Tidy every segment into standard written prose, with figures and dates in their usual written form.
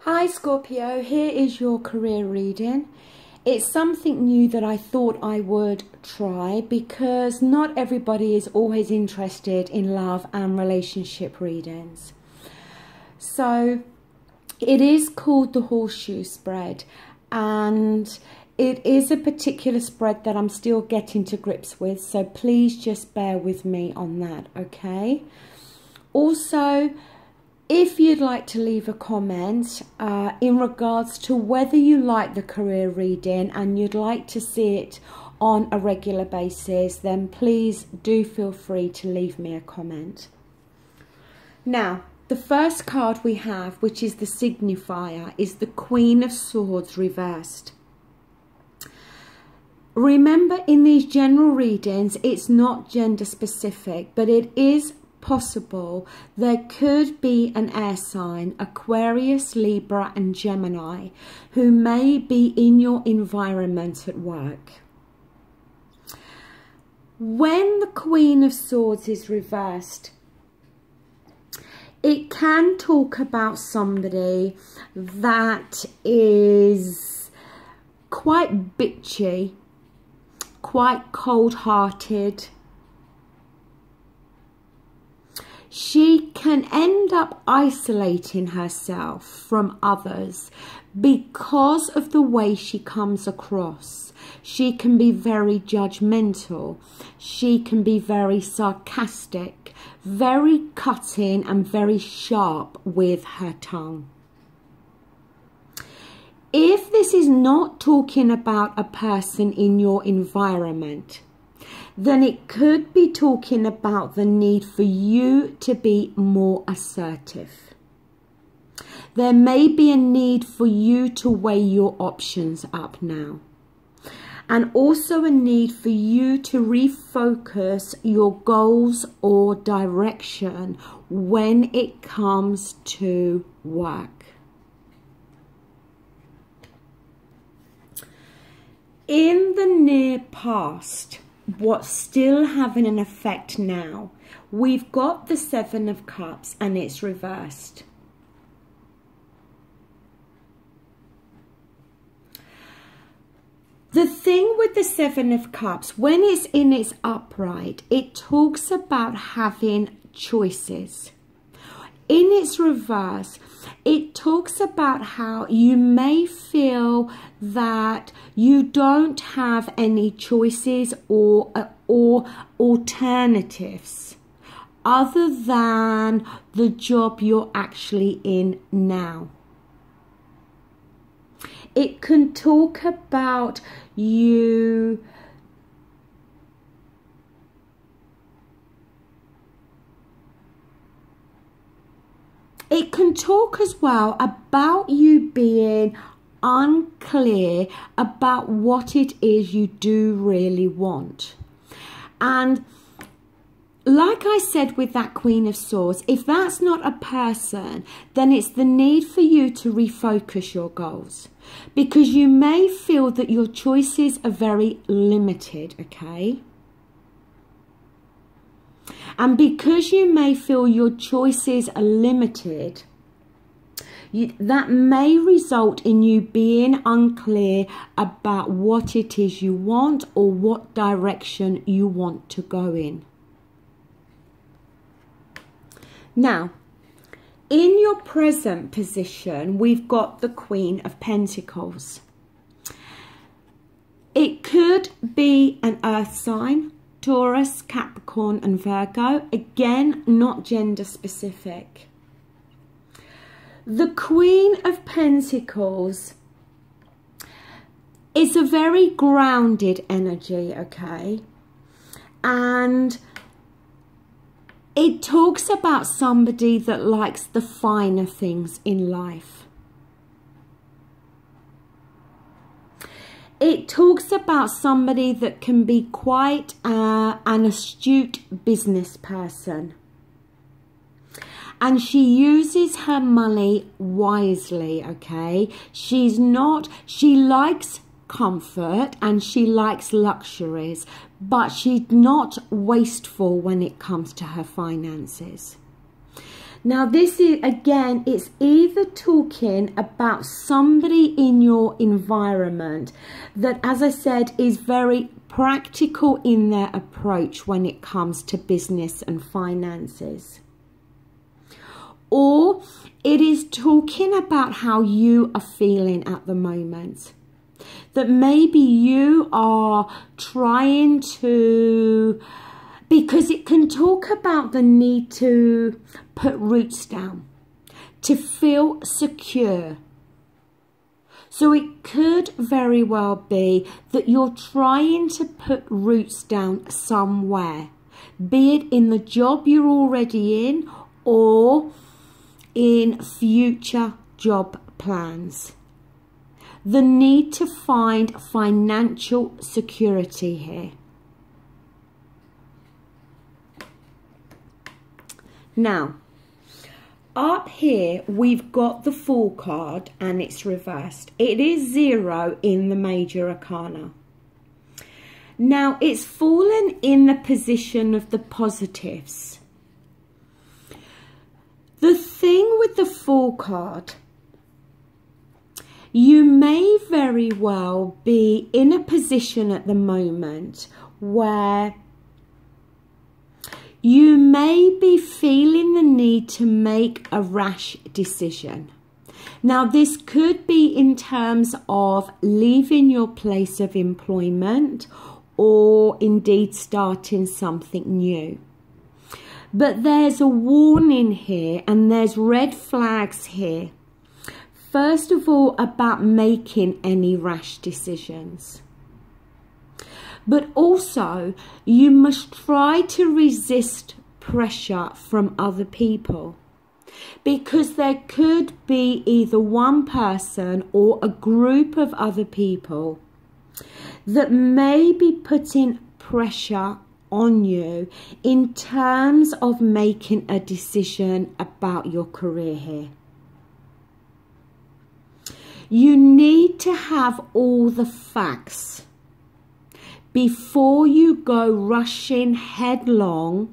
Hi Scorpio, here is your career reading. It's something new that I thought I would try because not everybody is always interested in love and relationship readings. So it is called the horseshoe spread, and it is a particular spread that I'm still getting to grips with, so please just bear with me on that, okay? Also, if you'd like to leave a comment in regards to whether you like the career reading and you'd like to see it on a regular basis, then please do feel free to leave me a comment. Now, the first card we have, which is the Signifier, is the Queen of Swords reversed. Remember, in these general readings, it's not gender specific, but it is possible there could be an air sign, Aquarius, Libra and Gemini, who may be in your environment at work. When the Queen of Swords is reversed, it can talk about somebody that is quite bitchy, quite cold-hearted. She can end up isolating herself from others because of the way she comes across. She can be very judgmental. She can be very sarcastic, very cutting and very sharp with her tongue. If this is not talking about a person in your environment, then it could be talking about the need for you to be more assertive. There may be a need for you to weigh your options up now. And also a need for you to refocus your goals or direction when it comes to work. In the near past, what's still having an effect now, we've got the Seven of Cups and it's reversed. The thing with the Seven of Cups, when it's in its upright, it talks about having choices. In its reverse, it talks about how you may feel that you don't have any choices or alternatives other than the job you're actually in now. It can talk about you It can talk as well about you being unclear about what it is you do really want. And like I said with that Queen of Swords, if that's not a person, then it's the need for you to refocus your goals. Because you may feel that your choices are very limited, okay? And because you may feel your choices are limited, that may result in you being unclear about what it is you want or what direction you want to go in. Now, in your present position, we've got the Queen of Pentacles. It could be an earth sign, Taurus, Capricorn and Virgo. Again, not gender specific. The Queen of Pentacles is a very grounded energy, okay? And it talks about somebody that likes the finer things in life. It talks about somebody that can be quite an astute business person. And she uses her money wisely, okay? She likes comfort and she likes luxuries, but she's not wasteful when it comes to her finances. Now this is, again, it's either talking about somebody in your environment that, as I said, is very practical in their approach when it comes to business and finances. Or it is talking about how you are feeling at the moment. That maybe you are trying to, because it can talk about the need to put roots down, to feel secure. So it could very well be that you're trying to put roots down somewhere, be it in the job you're already in or in future job plans. The need to find financial security here. Now, up here we've got the Fool card and it's reversed. It is 0 in the Major Arcana. Now it's fallen in the position of the positives. The thing with the Fool card, you may very well be in a position at the moment where you may be feeling the need to make a rash decision. Now, this could be in terms of leaving your place of employment or indeed starting something new. But there's a warning here and there's red flags here. First of all, about making any rash decisions. But also, you must try to resist pressure from other people, because there could be either one person or a group of other people that may be putting pressure on you in terms of making a decision about your career here. You need to have all the facts before you go rushing headlong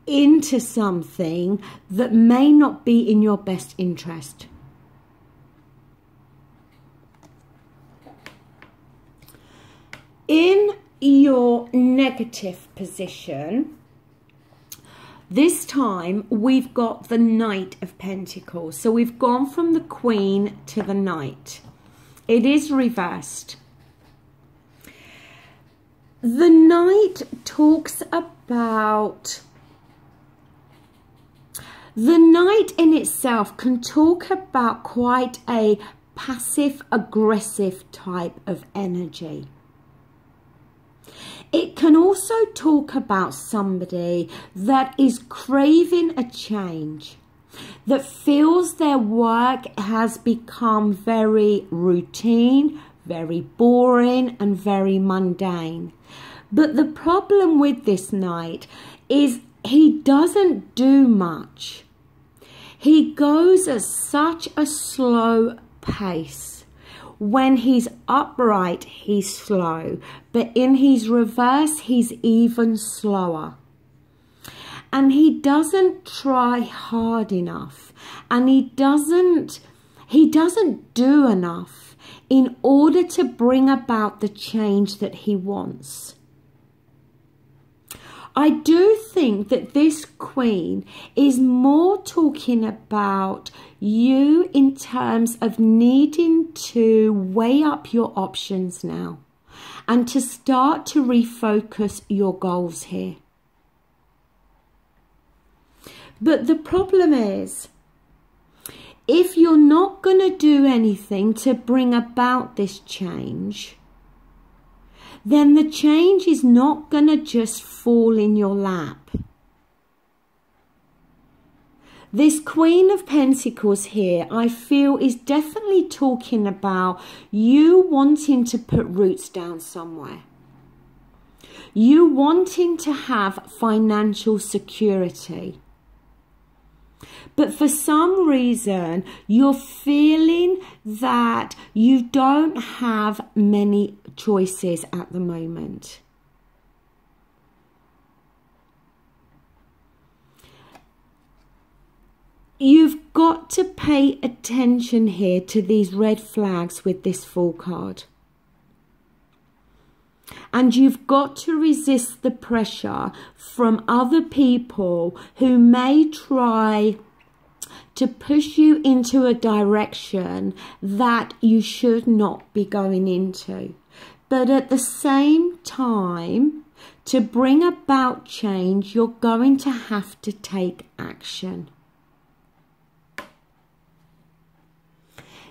into something that may not be in your best interest. In your negative position, this time we've got the Knight of Pentacles. So we've gone from the Queen to the Knight. It is reversed. The Knight talks about, the Knight in itself can talk about quite a passive aggressive type of energy. It can also talk about somebody that is craving a change, that feels their work has become very routine, very boring and very mundane. But the problem with this Knight is he doesn't do much. He goes at such a slow pace. When he's upright, he's slow, but in his reverse, he's even slower. And he doesn't try hard enough, and he doesn't do enough in order to bring about the change that he wants. I do think that this Queen is more talking about you in terms of needing to weigh up your options now and to start to refocus your goals here. But the problem is, if you're not going to do anything to bring about this change, then the change is not going to just fall in your lap. This Queen of Pentacles here, I feel, is definitely talking about you wanting to put roots down somewhere. You wanting to have financial security. But for some reason, you're feeling that you don't have many choices at the moment. You've got to pay attention here to these red flags with this Fool card. And you've got to resist the pressure from other people who may try to push you into a direction that you should not be going into. But at the same time, to bring about change, you're going to have to take action.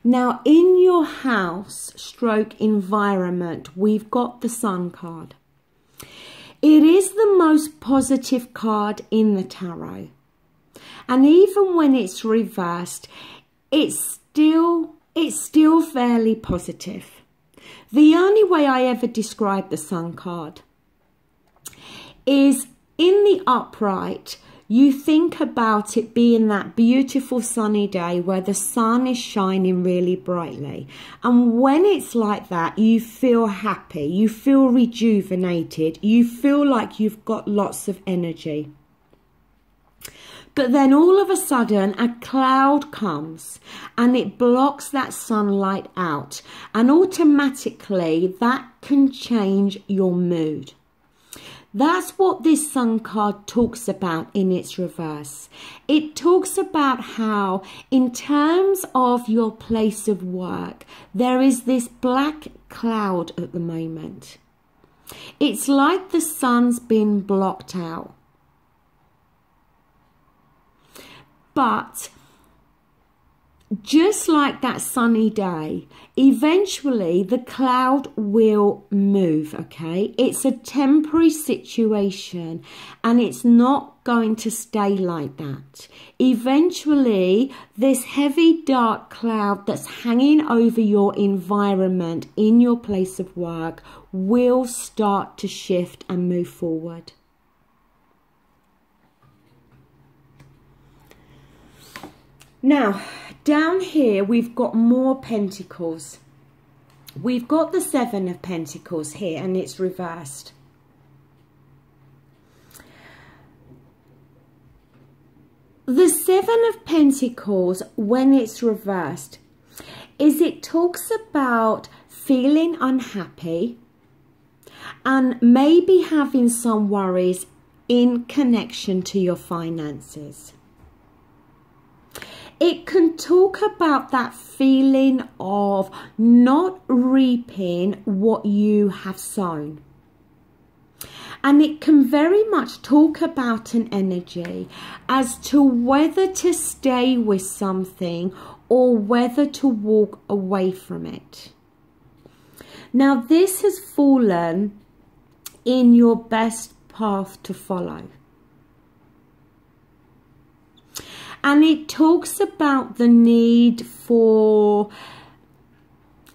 Now, in your house stroke environment, we've got the Sun card. It is the most positive card in the tarot. And even when it's reversed, it's still fairly positive. The only way I ever describe the Sun card is in the upright, you think about it being that beautiful sunny day where the sun is shining really brightly. And when it's like that, you feel happy, you feel rejuvenated, you feel like you've got lots of energy. But then all of a sudden a cloud comes and it blocks that sunlight out, and automatically that can change your mood. That's what this Sun card talks about in its reverse. It talks about how, in terms of your place of work, there is this black cloud at the moment. It's like the sun's been blocked out. But just like that sunny day, eventually the cloud will move, okay? It's a temporary situation and it's not going to stay like that. Eventually, this heavy dark cloud that's hanging over your environment in your place of work will start to shift and move forward. Now, down here, we've got more pentacles. We've got the Seven of Pentacles here, and it's reversed. The Seven of Pentacles, when it's reversed, it talks about feeling unhappy and maybe having some worries in connection to your finances. It can talk about that feeling of not reaping what you have sown. And it can very much talk about an energy as to whether to stay with something or whether to walk away from it. Now, this has fallen in your best path to follow. And it talks about the need for,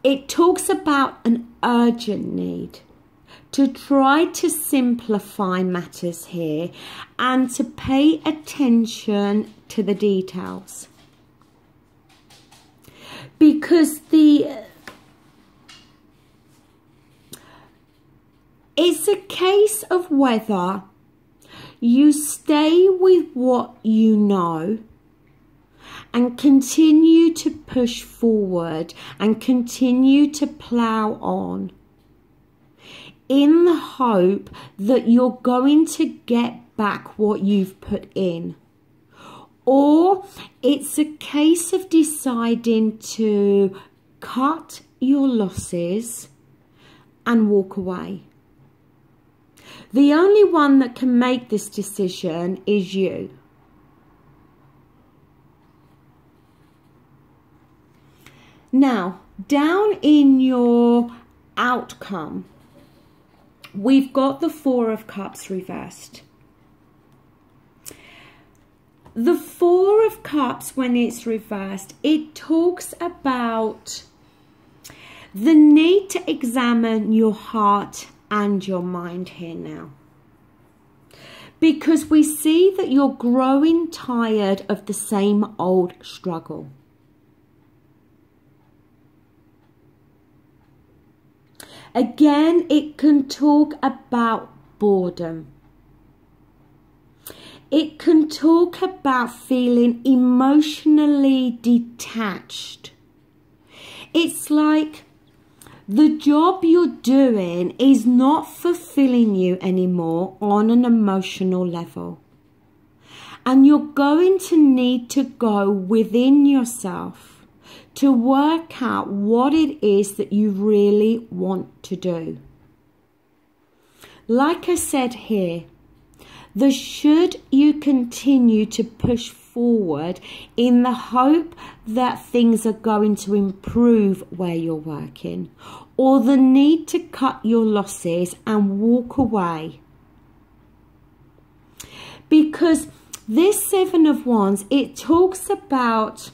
it talks about an urgent need to try to simplify matters here and to pay attention to the details. Because it's a case of whether you stay with what you know and continue to push forward and continue to plow on in the hope that you're going to get back what you've put in. Or it's a case of deciding to cut your losses and walk away. The only one that can make this decision is you. Now, down in your outcome, we've got the Four of Cups reversed. The Four of Cups, when it's reversed, it talks about the need to examine your heart and your mind here now. Because we see that you're growing tired of the same old struggle. Again, it can talk about boredom. It can talk about feeling emotionally detached. It's like the job you're doing is not fulfilling you anymore on an emotional level. And you're going to need to go within yourself to work out what it is that you really want to do. Like I said here, should you continue to push forward in the hope that things are going to improve where you're working, or the need to cut your losses and walk away? Because this Seven of Wands, it talks about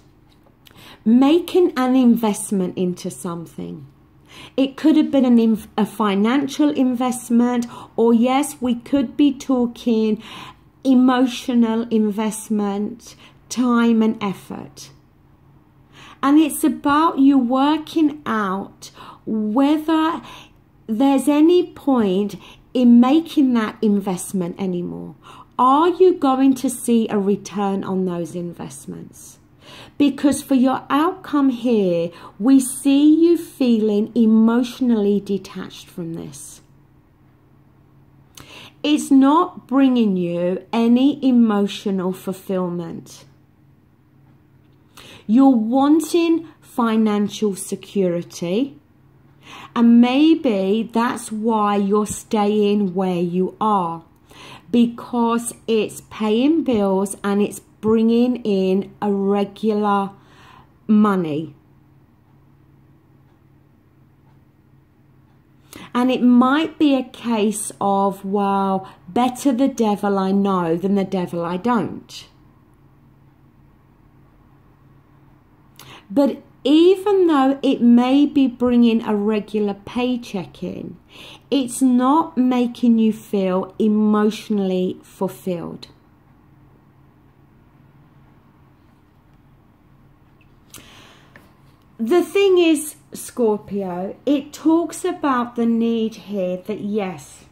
making an investment into something. It could have been a financial investment, or yes, we could be talking emotional investment, time and effort. And it's about you working out whether there's any point in making that investment anymore. Are you going to see a return on those investments? Because for your outcome here, we see you feeling emotionally detached from this. It's not bringing you any emotional fulfillment. You're wanting financial security, and maybe that's why you're staying where you are, because it's paying bills and it's bringing in a regular money. And it might be a case of, well, better the devil I know than the devil I don't. But even though it may be bringing a regular paycheck in, it's not making you feel emotionally fulfilled. The thing is, Scorpio, it talks about the need here that yes,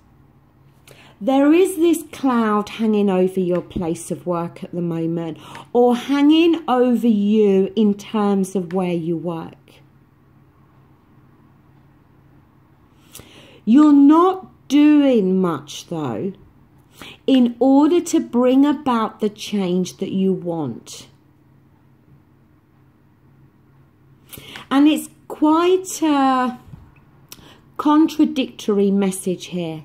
there is this cloud hanging over your place of work at the moment, or hanging over you in terms of where you work. You're not doing much though in order to bring about the change that you want. And it's quite a contradictory message here,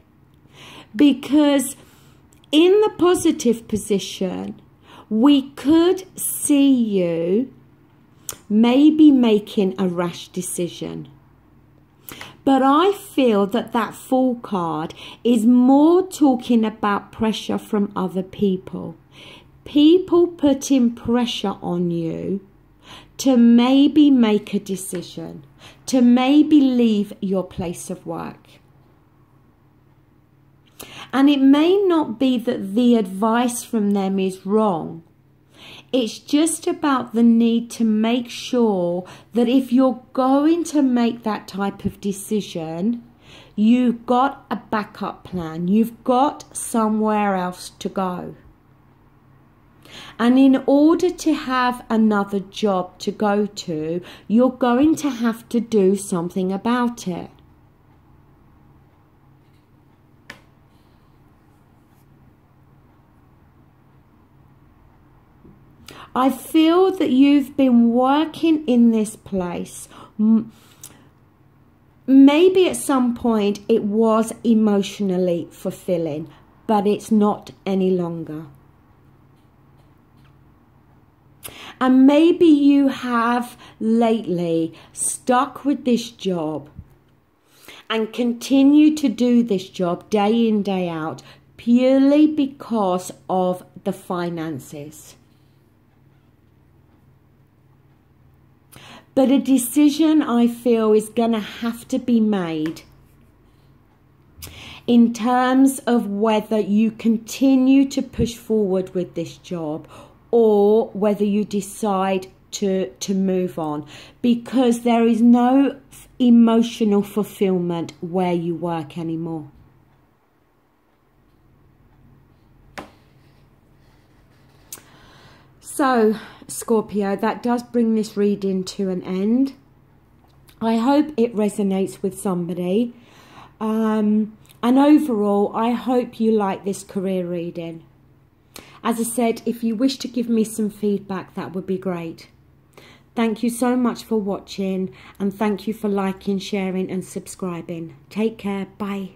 because in the positive position, we could see you maybe making a rash decision. But I feel that that Fool card is more talking about pressure from other people. People putting pressure on you to maybe make a decision, to maybe leave your place of work. And it may not be that the advice from them is wrong. It's just about the need to make sure that if you're going to make that type of decision, you've got a backup plan. You've got somewhere else to go. And in order to have another job to go to, you're going to have to do something about it. I feel that you've been working in this place. Maybe at some point it was emotionally fulfilling, but it's not any longer. And maybe you have lately stuck with this job and continue to do this job day in, day out, purely because of the finances. But a decision, I feel, is going to have to be made in terms of whether you continue to push forward with this job or whether you decide to move on, because there is no emotional fulfillment where you work anymore. So, Scorpio, that does bring this reading to an end. I hope it resonates with somebody. And overall, I hope you like this career reading. As I said, if you wish to give me some feedback, that would be great. Thank you so much for watching, and thank you for liking, sharing and subscribing. Take care. Bye.